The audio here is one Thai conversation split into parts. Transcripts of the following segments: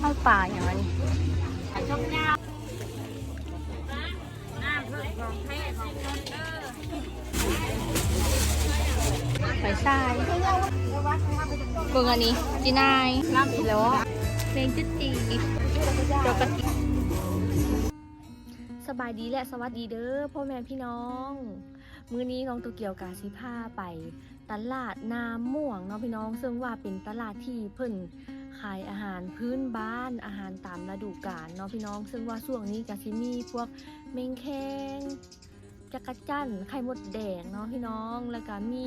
ข้าวป่าอย่างนี้ใส่ทรายเบิ่งอันนี้จีนายน้ำอีแล้วเพลงจุดจีปกติสบายดีและสวัสดีเด้อพ่อแม่พี่น้องมื้อนี้น้องโตเกียวกาซิพาไปตลาดน้ำม่วงเนาะพี่น้องซึ่งว่าเป็นตลาดที่เพิ่นขายอาหารพื้นบ้านอาหารตามฤดูกาลเนาะพี่น้องซึ่งว่าช่วงนี้กาซิมีพวกเมงแคงจักรจั่นไข่มดแดงเนาะพี่น้องแล้วก็มี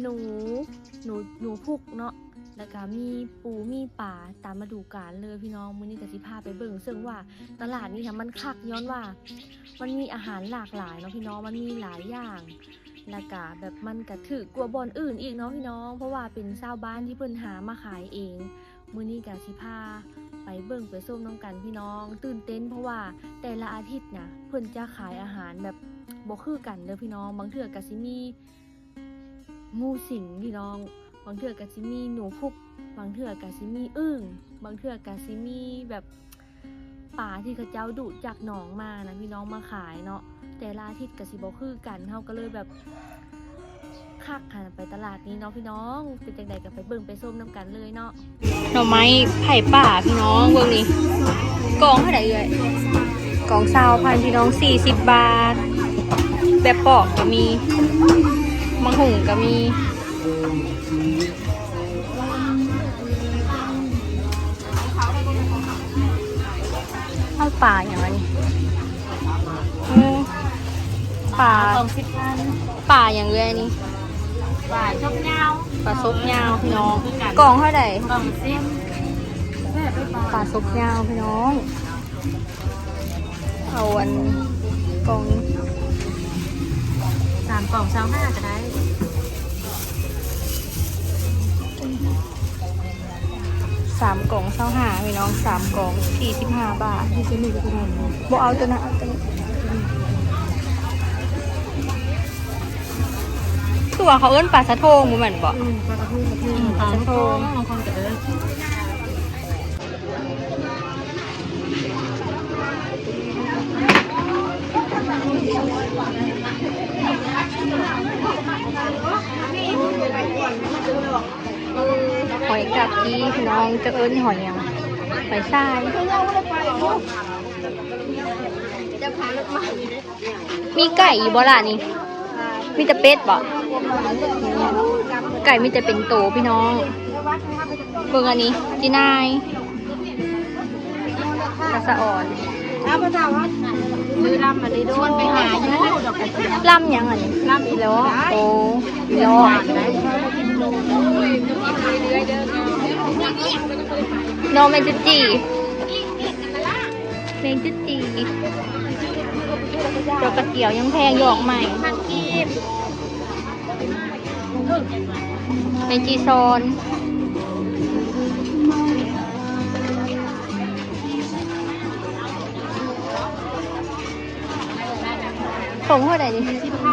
หนูพุกเนาะแล้วก็มีปูมีปลาตามฤดูกาลเลยพี่น้องมื้อนี้กาซิพาไปเบิ่งซึ่งว่าตลาดนี้ค่ะมันคักย้อนว่ามันมีอาหารหลากหลายเนาะพี่น้องมันมีหลายอย่างแล้วก็แบบมันก็ถือกว่าบ่อนอื่นอีกเนาะพี่น้องเพราะว่าเป็นชาวบ้านที่เพิ่นหามาขายเองมื้อนี้กาซิพาไปเบิ่งไปส้มน้องกันพี่น้องตื่นเต้นเพราะว่าแต่ละอาทิตย์นะเพิ่นจะขายอาหารแบบบ่คือกันเด้อพี่น้องบางเทื่อก็สิมีงูสิงพี่น้องบางเทื่อก็สิมีหนูพุกบางเทื่อก็สิมีอึ่งบางเทื่อก็สิมีแบบปลาที่เขาเจ้าดุจากหนองมานะพี่น้องมาขายเนาะแต่ละอาทิตย์ก็สิบ่คือกันเฮาก็เลยแบบคักค่ะไปตลาดนี้เนาะพี่น้องเป็นจังได๋ก็ไปเบิ่งไปส้มน้ำกันเลยเนาะหน่อไม้ไผ่ป่าพี่น้องเบิ่งนี่กองเท่าไหร่เอ่ยกอง20,000พี่น้อง40 บาทแบบปอกก็มีมังหุงก็มีข้าวป่าอย่างนี้ป่าป่าอย่างเงี้ยนี่ป่าซบยาวป่าซบยาวพี่น้องกองเท่าไหร่กองป่าซบยาวพี่น้องเอาวันกอง3 กล่อง25ก็ได้3 กล่อง25พี่น้อง3 กล่อง45 บาทที่ซื้อหนึ่งก็ได้บ่เอาตัวนะเอาตัวนี้ตัวเขาเอิ้นปลาสะโทงเหมือนบ่ปลาสะโทงบางคนก็เอิ้นหอยกับกี้พี่น้องจะเอิ้นหอยยังหอยทรายมีไก่บ่ล่ะนี่มีแต่เป็ดบ่ไก่มีแต่เป็นโตพี่น้องเบิ่งอันนี้จีนายกระสะอ่อนลำอันนี้ด้วยไปหาอยู่ลำยังอันนี้ลำอีล้อโอ้อีล้อน้องแมงจุจีแมงจุจีตัวกระเกี่ยวยังแพงอยู่ออกใหม่แมงจีซอนส่งเท่าไหร่นี่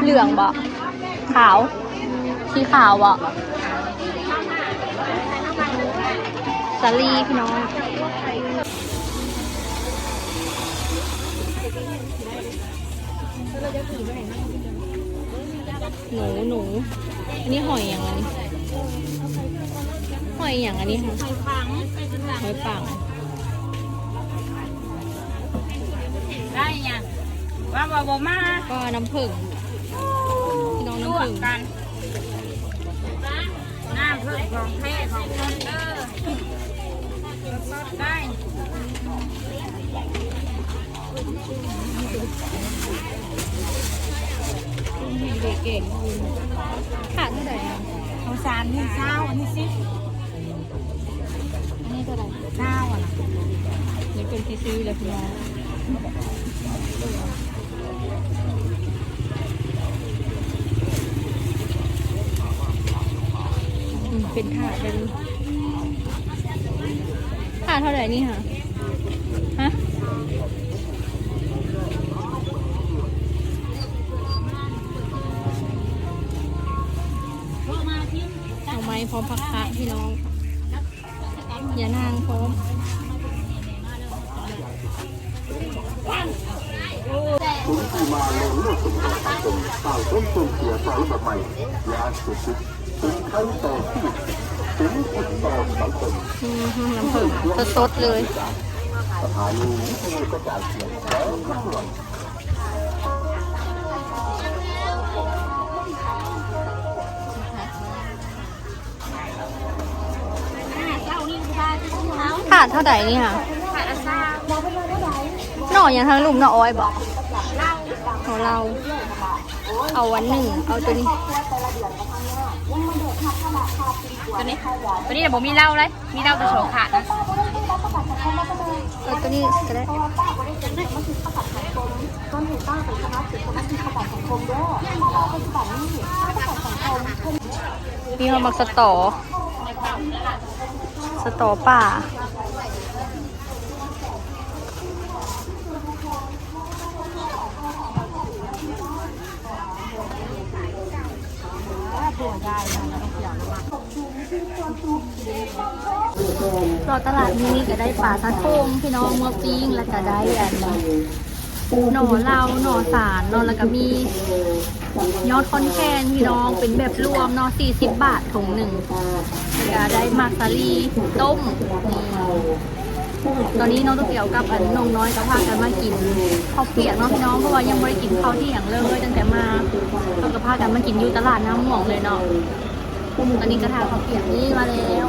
เหลืองบ่ขาวสีขาวบ่สาลีพี่น้องหนูอันนี้หอยอย่างอันนี้หอยอย่างอันนี้ค่ะหอยปังได้ยังว่าบ่มาก็น้ำผึ้งพี่น้องน้ำผึ้งกันน้ำผึ้งของแท้ของคนได้เก่งขาดเท่าไหร่ของสารนี่เช้าอันนี้10อันนี้เท่าไหร่เช้าอ่ะนะนี่เป็นที่ซื้อแล้วพี่น้องเป็นถาดเลยถาดเท่าไหร่นี่ค่ะฮะเอาไม้พร้อมผักคะพี่น้องอย่านางพร้อม ต้นทุนเสียต่อรูปแบบใหม่ยาเสพติดเป็นขั้นต่อชีวิตเป็นขั้นต่อสังคม น้ำผึ้งสดๆเลย สถานีวิทยุกระจายเสียงแล้วทั้งวัน ถาดเท่าไหร่นี่ค่ะหน่ออย่างทางลุมหน่ออ้อยบอกของเรา เอาวันหนึ่ง เอาตัวนี้ ตัวนี้เดี๋ยวผมมีเหล้าเลยมีเหล้าตัวโฉขาดนะ เอาตัวนี้ก็ได้มีหอมบักสตอป่า รอตลาดนี้ก็ได้ปลาตะโทงพี่น้องเมื่อปิ้งแล้วก็ได้อันหน่อเหลาหน่อสารเนาะแล้วก็มียอดคอนแคนพี่น้องเป็นแบบรวมเนาะ40 บาทถุงหนึ่งแล้วก็ได้หมากสาลีต้มนี่ตอนนี้น้องตุ๊กเกี่ยวกับอันน้องน้อยก็พากันมากินข้าวเปียกเนาะพี่น้องเพราะว่ายังไม่ได้กินข้าวเที่ยงเลยตั้งแต่มาเราก็พากันมากินอยู่ตลาดน้ำหม่วงเลยเนาะตอนนี้กระทะข้าวเปียกนี่มาแล้ว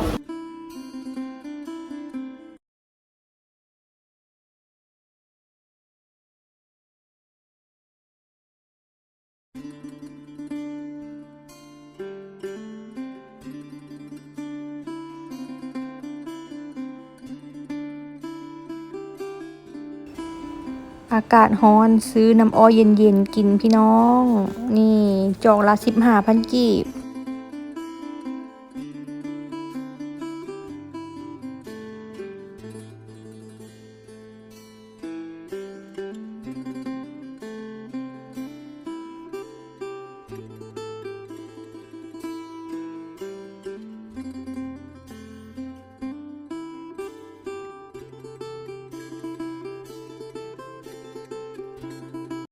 อากาศร้อนซื้อน้ำอ้อยเย็นๆกินพี่น้องนี่จอกละ15,000 กีบ